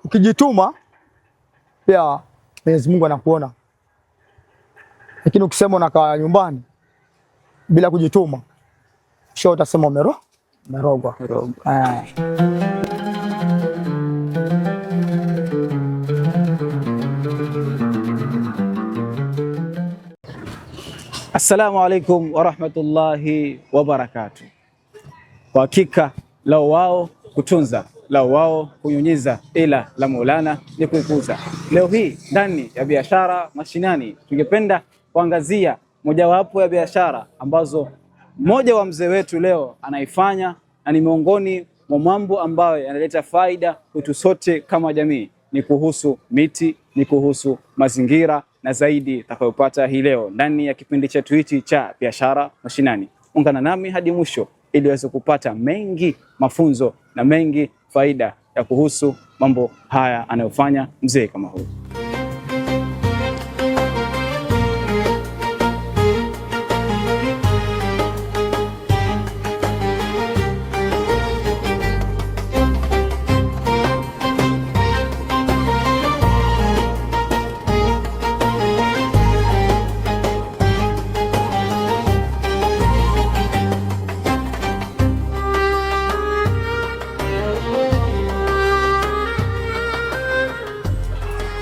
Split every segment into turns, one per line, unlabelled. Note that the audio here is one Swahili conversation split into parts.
ukijituma pia Mwenyezi Mungu anakuona. Lakini ukisema unakaa nyumbani bila kujituma, sio utasema umerogwa.
Assalamu alaikum warahmatullahi wabarakatuh. Kwa hakika lao wao kutunza, lao wao kunyunyiza, ila la Maulana ni kuikuza. Leo hii ndani ya biashara mashinani tungependa kuangazia mojawapo ya biashara ambazo mmoja wa mzee wetu leo anaifanya, na ni miongoni mwa mambo ambayo yanaleta faida kwetu sote kama jamii. Ni kuhusu miti, ni kuhusu mazingira, na zaidi takayopata hii leo ndani ya kipindi chetu hichi cha biashara mashinani. Ungana nami hadi mwisho ili uweze kupata mengi mafunzo na mengi faida ya kuhusu mambo haya anayofanya mzee kama huyu.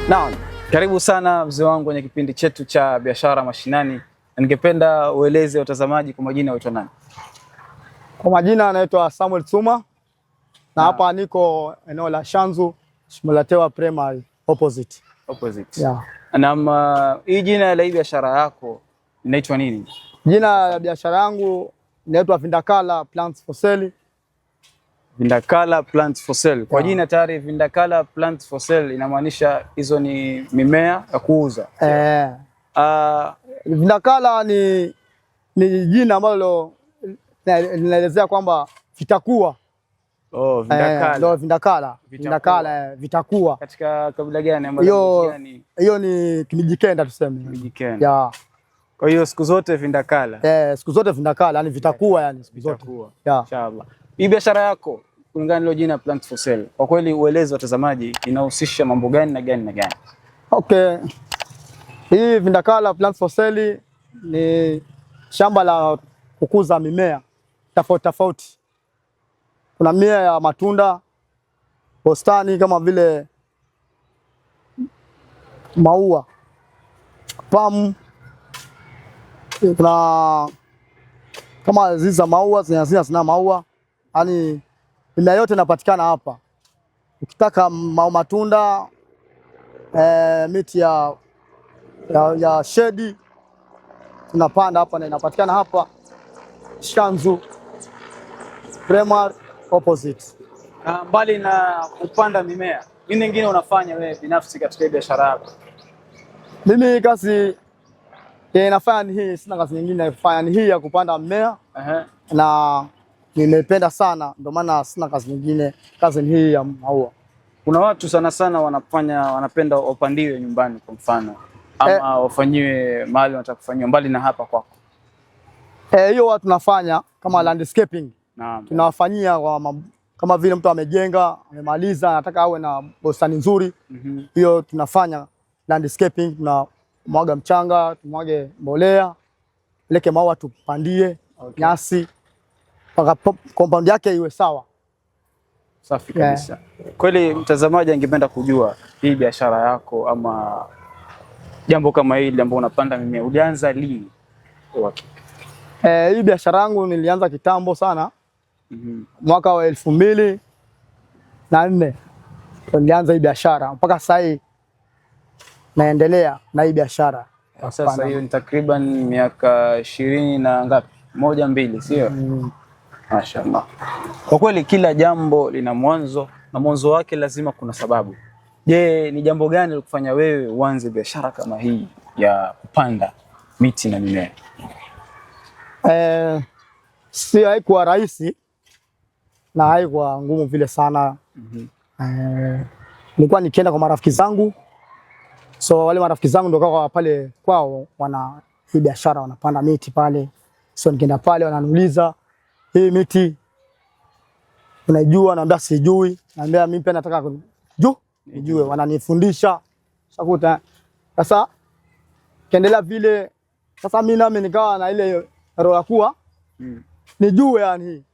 Naam, karibu sana mzee wangu kwenye kipindi chetu cha biashara mashinani. Ningependa ueleze watazamaji kwa majina waitwa nani?
Kwa majina anaitwa Samuel Tsuma na hapa niko eneo la Shanzu, Shimulatewa Primary opposite.
Yeah. Na hii jina la hii biashara yako inaitwa nini?
Jina la biashara yangu inaitwa Vindakala Plants for Sale.
Vindakala Plants for Sale. Kwa jina tayari Vindakala Plants for Sale inamaanisha hizo ni mimea ya kuuza.
Vindakala ni jina ambalo linaelezea kwamba vitakuwa.
Vindakala.
Ndio Vindakala. Vindakala vitakuwa.
Katika kabila gani ambalo gani?
Hiyo ni Kimijikenda tuseme.
Kimijikenda.
Yeah.
Kwa hiyo siku zote Vindakala.
Siku zote Vindakala, yani vitakuwa, yani siku zote.
Inshallah. Hii biashara yako kulingana na jina Plants for Sale, kwa kweli ueleze watazamaji inahusisha mambo gani na gani na gani?
Okay. Hii Vindakala Plants for Sale ni shamba la kukuza mimea tofauti tofauti. Kuna mimea ya matunda, bustani kama vile maua, pamu, kuna kama ziza maua, zina maua. Yaani mimea yote inapatikana hapa. Ukitaka matunda, miti ya shedi tunapanda hapa na inapatikana hapa Shanzu Primary opposite.
Mbali na kupanda mimea, nini nyingine unafanya wewe binafsi katika biashara yako?
Mimi kazi nafanya ni hii, sina kazi nyingine nafanya ni hii ya kupanda mimea. Na nimependa sana, ndio maana sina kazi nyingine, kazi ni hii ya maua.
Kuna watu sana wanapenda wapandiwe nyumbani kwa mfano, ama wafanyiwe mahali wanataka kufanywa mbali na hapa kwako.
Hiyo watu tunafanya kama landscaping. Tunawafanyia kama vile mtu amejenga, amemaliza, anataka awe na bustani nzuri. Hiyo tunafanya landscaping, tunamwaga mchanga, tumwage mbolea, leke maua tupandie, nyasi, mpaka compound yake iwe sawa.
Safi kabisa. Kweli mtazamaji angependa kujua hii biashara yako ama jambo kama hili ambao unapanda mimea, ulianza lini?
Hii biashara yangu nilianza kitambo sana. Mwaka wa 2004 nilianza hii biashara mpaka sasa naendelea na hii biashara.
Sasa hiyo ni takriban miaka 20 na ngapi? 1 2, sio? Mashaallah. Kwa kweli kila jambo lina mwanzo na mwanzo wake lazima kuna sababu. Je, ni jambo gani lilikufanya wewe uanze biashara kama hii ya kupanda miti na mimea?
Si haikuwa rahisi na haikuwa ngumu vile sana. Nilikuwa nikienda kwa marafiki zangu, so wale marafiki zangu ndio kwa pale kwao wana hii biashara, wanapanda miti pale. So nikienda pale wananiuliza, hii miti unajua? Naambia sijui. Naambia mimi pia nataka kujua. nijue, wananifundisha sakuta. Sasa kiendelea vile, sasa mimi nami nikawa na ile roho ya kuwa nijue yani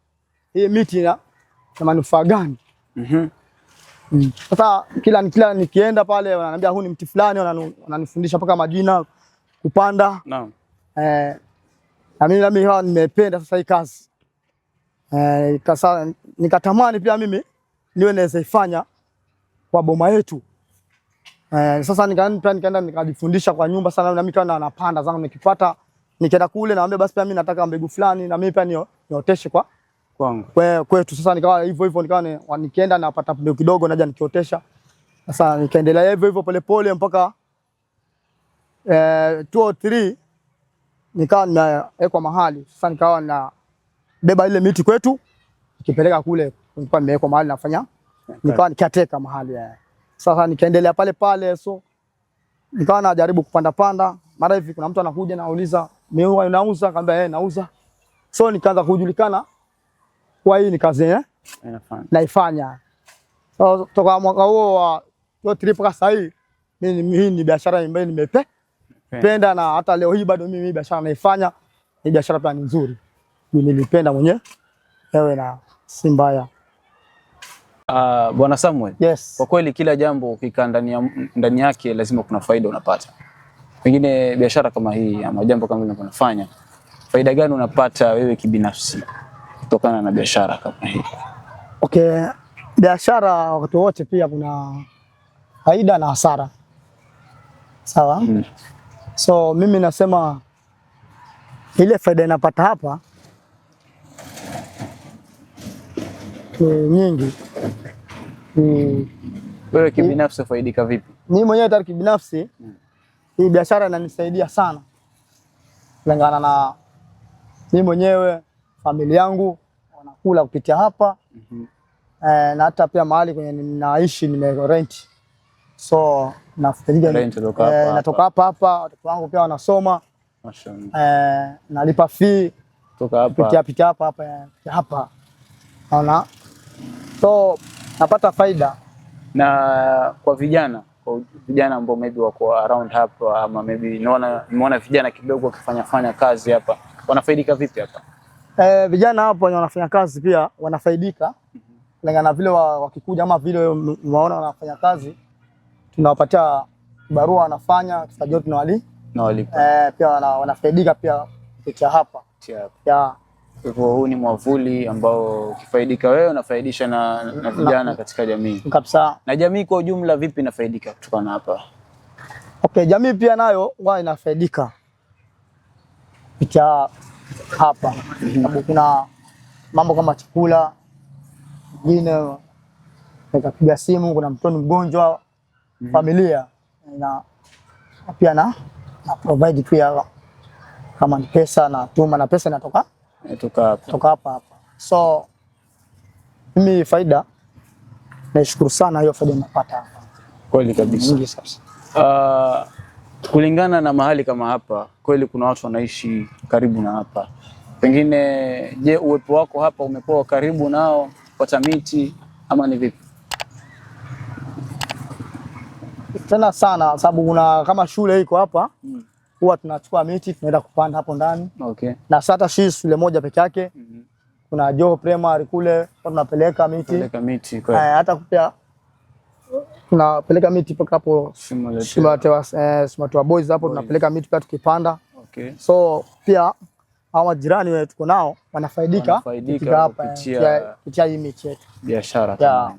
hii miti na manufaa gani. Sasa kila nikienda pale wananiambia huu ni mti fulani, wananifundisha mpaka majina kupanda.
Naam.
Na mimi nimependa sasa hii kazi. Nikatamani pia mimi niwe naweza ifanya kwa boma yetu. Sasa nikaenda nikajifundisha kwa nyumba sana, na mimi kana napanda zangu, nikipata nikaenda kule naambia basi pia mimi nataka mbegu fulani na mimi pia nioteshe kwa
kwangu
kwetu. Sasa nikawa hivyo nikawa nikienda napata mbegu kidogo naja nikiotesha. Sasa nikaendelea hivyo polepole mpaka 2 or 3 nikawa nimewekwa mahali. Sasa nikawa na beba ile miti kwetu nikipeleka kule, nilikuwa nimewekwa mahali nafanya, nikawa nikiateka mahali. Sasa nikaendelea pale, so nikawa najaribu kupanda. Mara hivi kuna mtu anakuja nauliza miwa unauza? Akamwambia nauza. So nikaanza kujulikana kwa hii ni kazi naifanya. So toka mwaka huo wa 3 mpaka sasa hii hii ni biashara ambayo nimependa, na hata leo hii bado mimi biashara naifanya. Ni biashara pia nzuri. Nilipenda mwenyewe na si mbaya.
Bwana Samuel.
Yes.
Kwa kweli kila jambo ukikaa ndani yake lazima kuna faida unapata. Pengine biashara kama hii ama jambo kama hili unafanya, faida gani unapata wewe kibinafsi kutokana na biashara kama hii?
Okay, biashara wakati wote pia kuna faida na hasara. Sawa? So mimi nasema ile faida inapata hapa ni nyingi.
Wewe kibinafsi faidika vipi?
Mimi mwenyewe tayari kibinafsi hii biashara inanisaidia sana. Kulingana na mimi mwenyewe, familia yangu wanakula kupitia hapa. Na hata pia mahali kwenye ninaishi nime-rent. So natoka hapa, watoto wangu pia wanasoma.
Mashaallah.
Nalipa fee
kutoka hapa
pitia hapa. Naona. So napata faida.
Na kwa vijana ambao maybe wako around hapa ama maybe nimeona vijana kidogo wakifanya kazi hapa, wanafaidika vipi hapa?
Vijana hapo wanafanya kazi pia wanafaidika. Kulingana na vile wakikuja ama vile waona wanafanya kazi, tunawapatia barua wanafanya, tutajua tunawalipa. Pia wanafaidika pia kupitia hapa.
Kwa hivyo huu ni mwavuli ambao ukifaidika wewe unafaidisha na vijana katika jamii.
Kabisa. Na
jamii kwa ujumla vipi inafaidika kutokana na hapa?
Okay, jamii pia nayo inafaidika kupitia hapa. Sababu kuna mambo kama chakula, wengine nikapiga simu kuna mtoto mgonjwa, familia na pia na provide pia kama ni pesa na tuma, na pesa inatoka hapa. So mimi faida naishukuru sana hiyo faida napata hapa.
Kweli kabisa. Kulingana na mahali kama hapa, kweli kuna watu wanaishi karibu na hapa. Pengine je, uwepo wako hapa umekuwa karibu nao kupata miti ama ni vipi?
Tena sana, sababu kuna kama shule iko hapa, huwa tunachukua miti tunaenda kupanda hapo ndani.
Okay.
Na sasa shule moja peke yake. Kuna Joho Primary kule tunapeleka miti. Hata pia tunapeleka miti mpaka hapo Simatoa Boys hapo tunapeleka miti pia tukipanda.
Okay.
So pia hawa jirani wetu tuko nao wanafaidika kupitia hii miti yetu.
Biashara.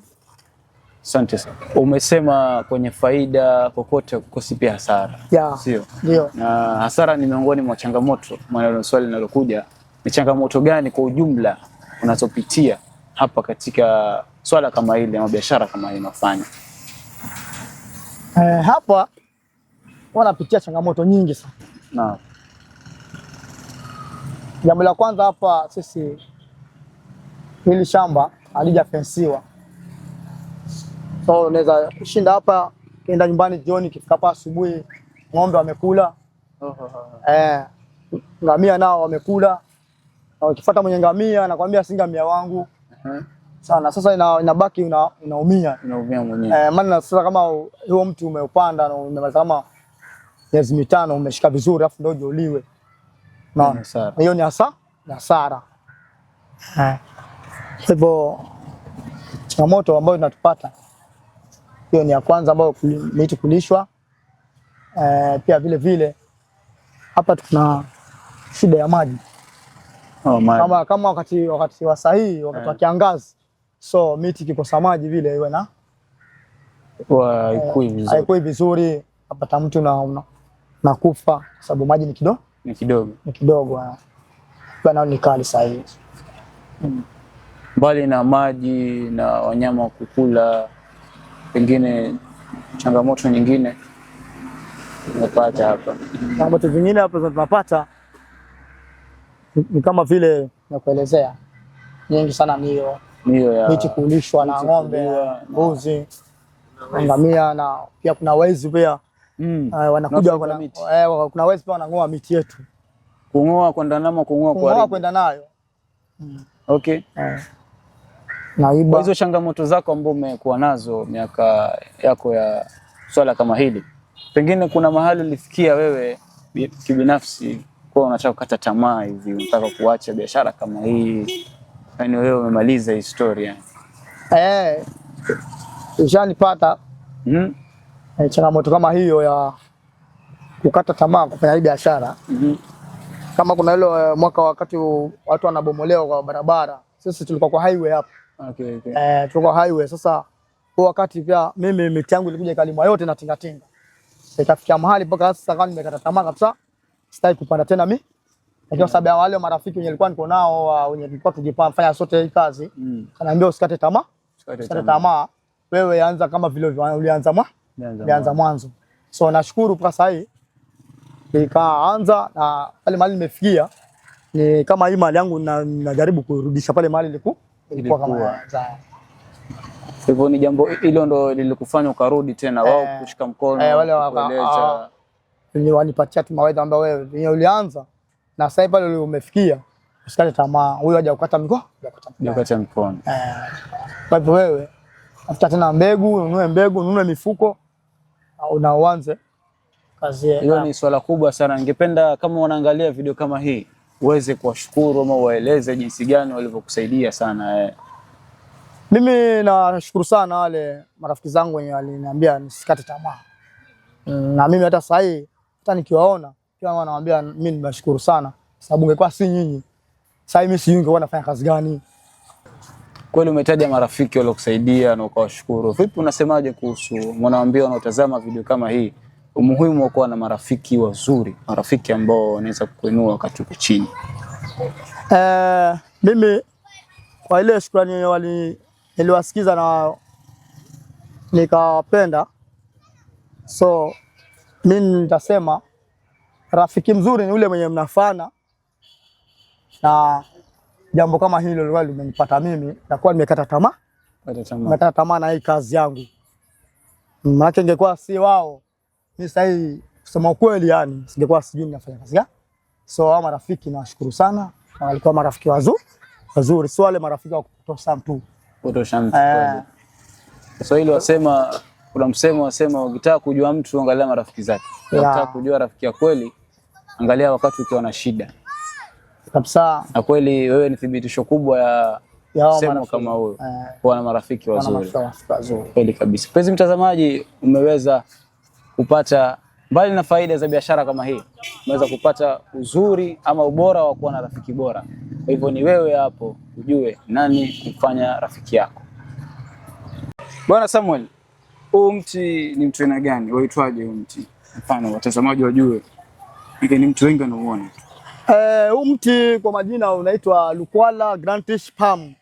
Asante sana. Umesema kwenye faida kokote kukosi pia hasara.
Sio?
Ndio. Na hasara ni miongoni mwa changamoto. Maana swali linalokuja ni changamoto gani kwa ujumla unazopitia hapa katika swala kama hili ama biashara kama hii unafanya?
Hapa wanapitia changamoto nyingi sana.
Naam.
Jambo la kwanza hapa sisi hili shamba halijafensiwa. So unaweza kushinda hapa, kienda nyumbani jioni, kifika hapa asubuhi ng'ombe wamekula. Ngamia nao wamekula. Na ukifuata mwenye ngamia anakuambia si ngamia wangu. sana. Sasa inabaki unaumia
mwenyewe.
Maana sasa kama huo mti umeupanda na umemaliza kama miezi 5 umeshika vizuri afu ndio uliwe. Naona hiyo ni hasara. Hivyo changamoto ambayo tunatupata hiyo ni ya kwanza ambayo miti kulishwa. Pia vile hapa tuna shida ya maji. Kama wakati wa sahihi, wakati wa kiangazi, so miti kikosa maji vile iwe na haikui vizuri, apata mtu na kufa sababu maji ni kidogo. Bana ni kali sahihi.
Mbali na maji na wanyama kukula, pengine changamoto nyingine tunapata hapa.
Changamoto zingine hapa tunapata ni kama vile nakuelezea, nyingi sana niyo ya miti kulishwa na ng'ombe, mbuzi, ngamia, na pia kuna wezi pia wanakuja kuna wezi pia wanang'oa miti yetu.
Kung'oa kwenda nayo. Okay.
Naiba.
Hizo changamoto zako ambazo umekuwa nazo miaka yako ya swala kama hili, pengine kuna mahali ulifikia wewe kibinafsi kwa unataka kukata tamaa hivi, unataka kuacha biashara kama hii, yaani wewe umemaliza historia?
Ushanipata changamoto kama hiyo ya kukata tamaa kufanya hii biashara. Kama kuna ile mwaka wakati watu wanabomolewa kwa barabara, sisi tulikuwa kwa highway hapa.
Okay.
Tulikuwa highway. Sasa kwa wakati pia mimi miti yangu ilikuja ikalimwa yote na tingatinga. Ikafikia mahali mpaka sasa kama nimekata tamaa kabisa, sitaki kupanda tena mimi. Kwa sababu ya wale marafiki wenye nilikuwa niko nao wenye tulikuwa tukifanya sote hii kazi, kanaambia usikate tamaa. Wewe anza kama vile ulianza mwanzo. So nashukuru kwa sasa hii nikaanza na pale mahali nimefikia ni kama hii mali yangu najaribu kurudisha pale mahali ilikuwa kama
hivyo. Ni jambo hilo ndo lilikufanya ukarudi tena wao kushika mkono
wale kueleza ni wanipatia tu mawaidha ambayo wewe ulianza na sasa pale umefikia, usikate tamaa. Huyo haja kukata mkono, kwa hivyo wewe afuta tena mbegu, ununue mifuko au na uanze kazi.
Hiyo ni swala kubwa sana. Ningependa kama wanaangalia video kama hii uweze kuwashukuru ama waeleze jinsi gani walivyokusaidia sana.
Mimi nashukuru sana wale marafiki zangu wenye waliniambia nisikate tamaa. Na mimi hata sasa hivi hata nikiwaona pia wanawaambia mimi nimeshukuru sana, sababu ungekuwa si nyinyi sasa hivi mimi singekuwa nafanya kazi gani.
Kweli umetaja marafiki waliokusaidia na ukawashukuru. Vipi unasemaje kuhusu mwanaambia wanaotazama video kama hii, umuhimu wa kuwa na marafiki wazuri, marafiki ambao wanaweza kukuinua wakati uko chini?
Mimi kwa ile shukrani niliwasikiza na nikawapenda, so mimi nitasema rafiki mzuri ni ule mwenye mnafana, na jambo kama hilo lilikuwa limenipata mimi na kwa nimekata tamaa na hii kazi yangu. Maana ingekuwa si wao mimi sasa hivi kusema ukweli, yani singekuwa sijui ninafanya kazi gani. So hao marafiki nawashukuru sana, na walikuwa marafiki wazuri, sio wale marafiki wa kutosha mtu.
So ile wasema, kuna msemo wasema ukitaka kujua mtu angalia marafiki zake. Ukitaka kujua rafiki ya kweli angalia wakati ukiwa na shida.
Kabisa.
Na kweli wewe ni thibitisho kubwa ya msemo kama huo. Kuwa na marafiki wazuri. Kweli kabisa. Mpenzi mtazamaji, umeweza kupata mbali na faida za biashara kama hii, umeweza kupata uzuri ama ubora wa kuwa na rafiki bora. Kwa hivyo ni wewe hapo ujue nani kufanya rafiki yako. Bwana Samuel, huu mti ni mtu aina gani? Waitwaje huu mti? Mfano watazamaji wajue. Ile ni mtu wengi wanaoona.
Huu mti kwa majina unaitwa Lukwala Grantish Palm.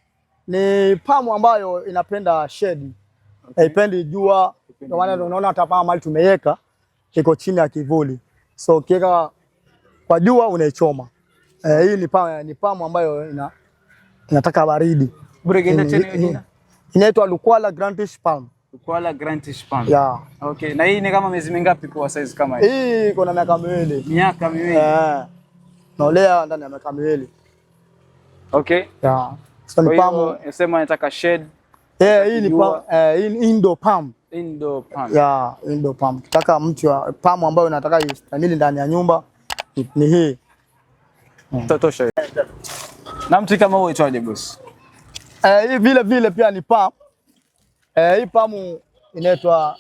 Ni palm ambayo inapenda shade. Haipendi jua. Ndio maana unaona hata kama mali tumeweka iko chini ya kivuli. So ukiweka kwa jua unaichoma. Hii ni palm ambayo inataka baridi.
Burigenda tena jina?
Inaitwa Lukwala Grantish Palm.
Lukwala Grantish Palm.
Yeah.
Okay. Na hii ni kama miezi mingapi kwa size kama hii?
Hii iko na miaka miwili.
Miaka miwili.
Naolea ndani ya miaka miwili.
Okay.
Yeah. So ni palm.
Unasema nataka shade.
Hii ni palm, hii indoor palm.
Indoor palm.
Yeah, indoor palm. Ukitaka mti wa palm ambayo unataka istamili ndani ya nyumba ni hii.
Tatosha. Na mti kama huo itwaje boss?
Hii vile pia ni palm. Hii palm inaitwa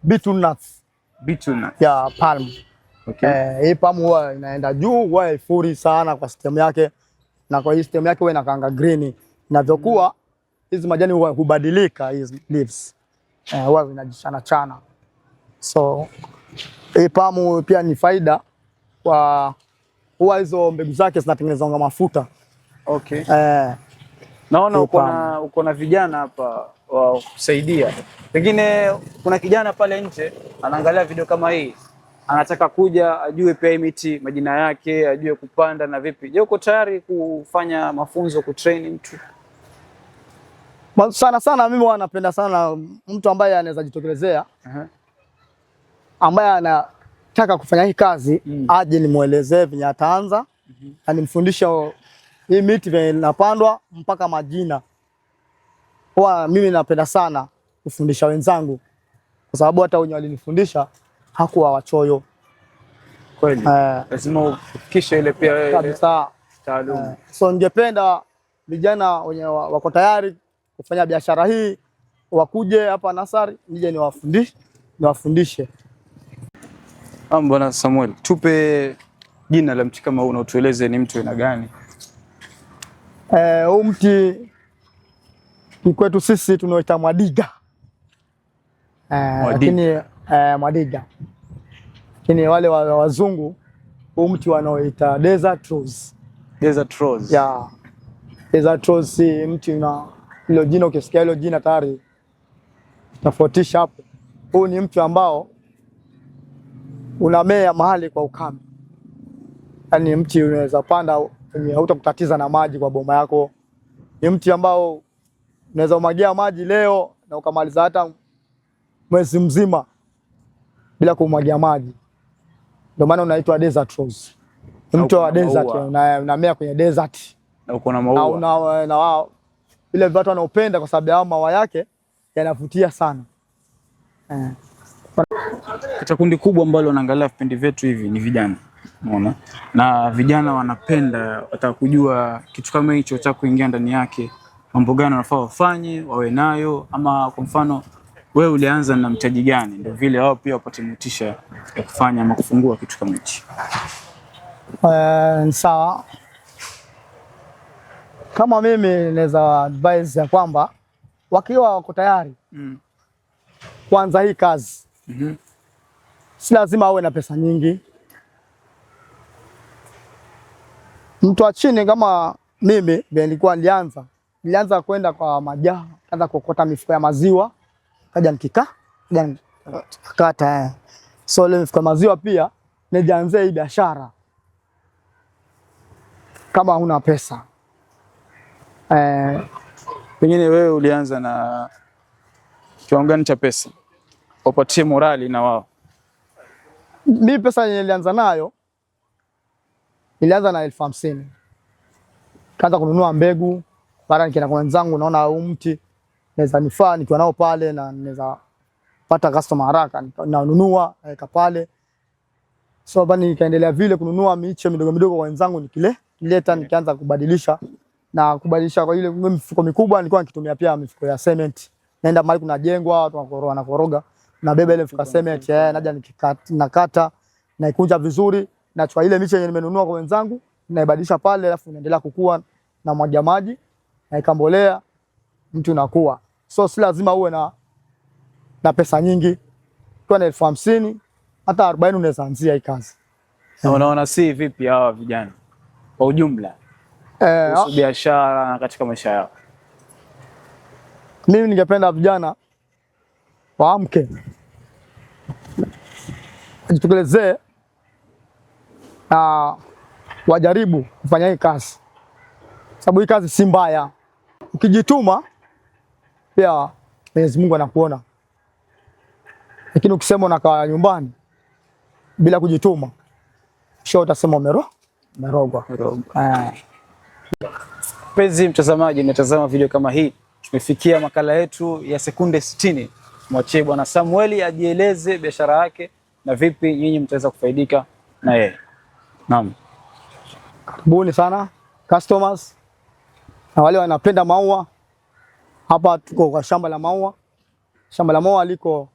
betel nuts.
Betel nuts.
Yeah, palm.
Okay.
Hii palm huwa inaenda juu, huwa haifuri sana kwa stem yake, na kwa hii stem yake huwa inakaanga green. Inavyokuwa hizi majani huwa hubadilika, hizi leaves. Huwa zinajishana chana. So hii palm pia ni faida kwa huwa hizo mbegu zake zinatengenezwa mafuta.
Okay. Naona uko na vijana hapa wa kusaidia. Pengine kuna kijana pale nje anaangalia video kama hii, anataka kuja ajue pia miti majina yake, ajue kupanda na vipi. Je, uko tayari kufanya mafunzo, kutrain mtu?
Sana mimi wanapenda sana mtu ambaye anaweza jitokelezea. Ambaye anataka kufanya hii kazi, aje nimuelezee venye ataanza, na nimfundishe hii miti venye inapandwa mpaka majina. Kwa mimi napenda sana kufundisha wenzangu, kwa sababu hata wenye walinifundisha hakuwa wachoyo.
Kweli. Lazima ufikishe ile pia
kabisa
taaluma.
So ningependa vijana wenye wako tayari kufanya biashara hii wakuje hapa Nasari, nije niwafundishe.
Bwana Samuel, tupe jina la mti kama huu na utueleze ni mti aina gani?
Huu mti kwetu sisi tunaoita mwadiga. Lakini mwadiga. Lakini wale wazungu huu mti wanaoita desert rose.
Desert rose.
Yeah. Desert rose si mti na hilo jina, ukisikia hilo jina tayari tofautisha hapo. Huu ni mti ambao unamea mahali kwa ukame. Yaani mti unaweza panda kwenye hautakutatiza na maji kwa boma yako. Ni mti ambao unaweza umwagia maji leo na ukamaliza hata mwezi mzima bila kumwagia maji. Ndio maana unaitwa desert rose. Mti wa desert unamea kwenye desert.
Na uko na maua.
Na wao ile watu wanaopenda kwa sababu ya maua yake yanavutia sana.
Katika kundi kubwa ambalo naangalia vipindi vyetu hivi ni vijana. Unaona? Na vijana wanapenda, wataka kujua kitu kama hicho cha kuingia ndani yake. Mambo gani wanafaa wafanye, wawe nayo, ama kwa mfano wewe ulianza na mtaji gani ndio vile wao pia wapate motisha ya kufanya ama kufungua kitu kama hichi?
Sawa. Kama mimi naweza advise ya kwamba wakiwa wako tayari kuanza hii kazi, si lazima awe na pesa nyingi. Mtu wa chini kama mimi nilikuwa nilianza kwenda kwa majaa, kaanza kuokota mifuko ya maziwa, kaja nikakata. So ile mifuko ya maziwa pia nijaanze hii biashara kama huna pesa.
Pengine wewe ulianza na kiwango gani cha pesa? Upatie morali na wao.
Mimi pesa nilianza nayo, nilianza na 50,000. Kaanza kununua mbegu, baada nikienda kwa wenzangu naona huu mti naweza nifaa, nikiwa nao pale na naweza pata customer haraka, nanunua naweka pale. So bani nikaendelea vile kununua miche midogo midogo kwa wenzangu, nikileta nikaanza kubadilisha kwa ile mifuko mikubwa nilikuwa nikitumia pia mifuko ya cement. Naenda mahali kuna jengwa, watu wanakoroga, na beba ile mifuko ya cement, naja nakata na ikunja vizuri, nachukua ile miche yenye nimenunua kwa wenzangu, naibadilisha pale, alafu inaendelea kukua na mwagia maji, na ikambolea, mtu unakuwa. So si lazima uwe na pesa nyingi. Kwa na 50,000 hata 40 unaweza anzia hii kazi.
Na unaona si vipi hawa vijana kwa ujumla? Kuhusu biashara katika maisha yao.
Mimi ningependa vijana waamke, wajitokelezee na wajaribu kufanya hii kazi, sababu hii kazi si mbaya. Ukijituma pia Mwenyezi Mungu anakuona, lakini ukisema unakaa nyumbani bila kujituma, kisha utasema umerogwa.
Mpenzi mtazamaji, natazama video kama hii, tumefikia makala yetu ya sekunde 60. Mwachie Bwana Samueli ajieleze biashara yake na vipi nyinyi mtaweza kufaidika na yeye. Naam.
Karibuni sana customers na wale wanapenda maua. Hapa tuko kwa shamba la maua. Shamba la maua liko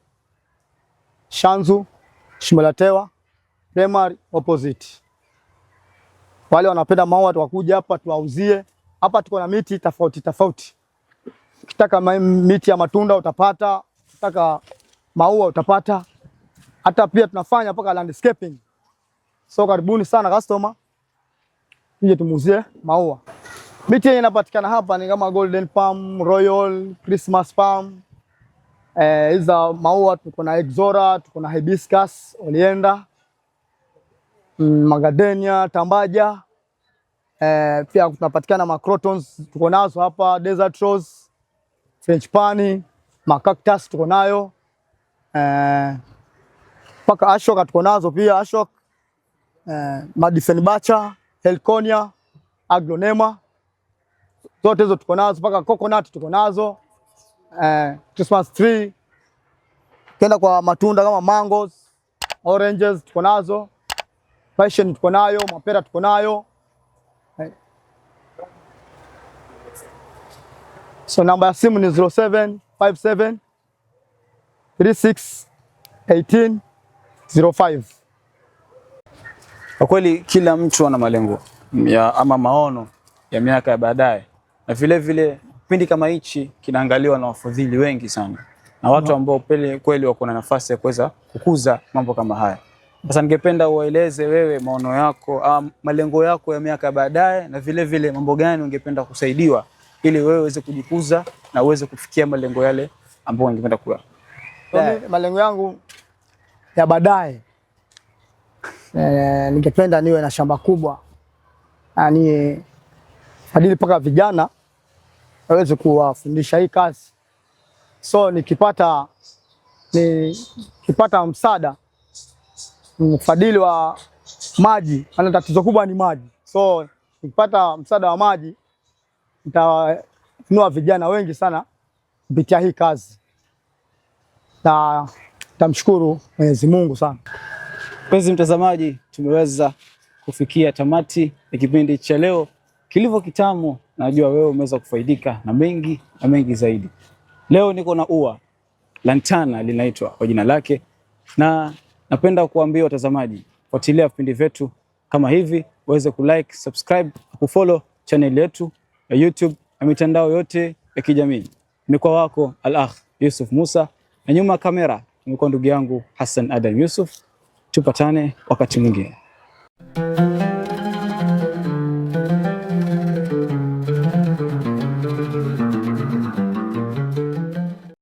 Shanzu, Shimo la Tewa, Primary opposite. Wale wanapenda maua tuwakuja hapa tuwauzie. Hapa tuko na miti tofauti tofauti. Ukitaka miti ya matunda utapata, ukitaka maua utapata. Hata pia tunafanya mpaka landscaping. So karibuni sana customer. Nje tumuuzie maua. Miti yenye inapatikana hapa ni kama golden palm, royal, Christmas palm. Hizo maua tuko na exora, tuko na hibiscus, oleander, macadamia, tambaja. Pia tunapatikana macrotons tuko nazo hapa, desert rose, French pani, macactus tuko nayo. Paka ashok tuko nazo pia, ashok, Madifenbacha, Helconia, Aglonema. Zote hizo tuko nazo, paka coconut tuko nazo. Christmas tree. Kenda kwa matunda kama mangoes, oranges tuko nazo. Passion tuko nayo, mapera tuko nayo. So namba ya simu ni 0757 36 18 05.
Kwa kweli kila mtu ana malengo ama maono ya miaka ya baadaye, na vile vile kipindi kama hichi kinaangaliwa na wafadhili wengi sana na watu ambao kweli wako na nafasi ya kuweza kukuza mambo kama haya. Sasa ningependa uwaeleze wewe maono yako, malengo yako ya miaka ya baadaye, na vile vile mambo gani ungependa kusaidiwa ili wewe uweze kujikuza na uweze kufikia malengo yale ambayo ungependa kuwa.
Malengo yangu ya baadaye, ningependa niwe na shamba kubwa. Yaani fadhili paka vijana waweze kuwafundisha hii kazi. So nikipata msaada, mfadhili wa maji, ana tatizo kubwa ni maji. So nikipata msaada wa maji nitainua vijana wengi sana kupitia hii kazi. Na tamshukuru Mwenyezi Mungu sana.
Mpenzi mtazamaji, tumeweza kufikia tamati ya kipindi cha leo. Kilivyo kitamu, najua wewe umeweza kufaidika na mengi zaidi. Leo niko na ua lantana linaitwa kwa jina lake, na napenda kuambia watazamaji fuatilia vipindi vyetu kama hivi, uweze kulike, subscribe, kufollow channel yetu ya YouTube na mitandao yote ya kijamii. Ni kwa wako Al-Akh Yusuf Musa, na nyuma kamera nimekuwa ndugu yangu Hassan Adam Yusuf. Tupatane wakati mwingine.